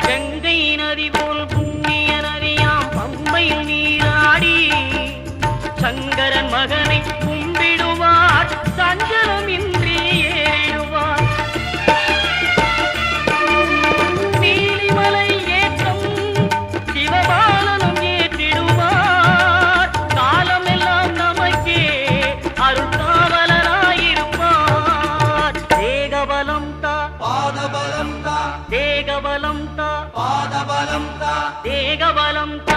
கங்கை நதி போல் புண்ணிய நதியாம் பம்பையில் நீராடி சங்கரன் மகனை கும்பிடுவார் சஞ்சலம் இன்றி ஏறிடுவார் நீலிமலை ஏற்றம் சிவபாலனும் ஏற்றிடுவார் காலமெல்லாம் நமக்கே அருள்காவலராயிருப்பார் தேகபலம் தா பாதபலம் தா தேகபலம் தா பாதபலம் தா தேகபலம் தா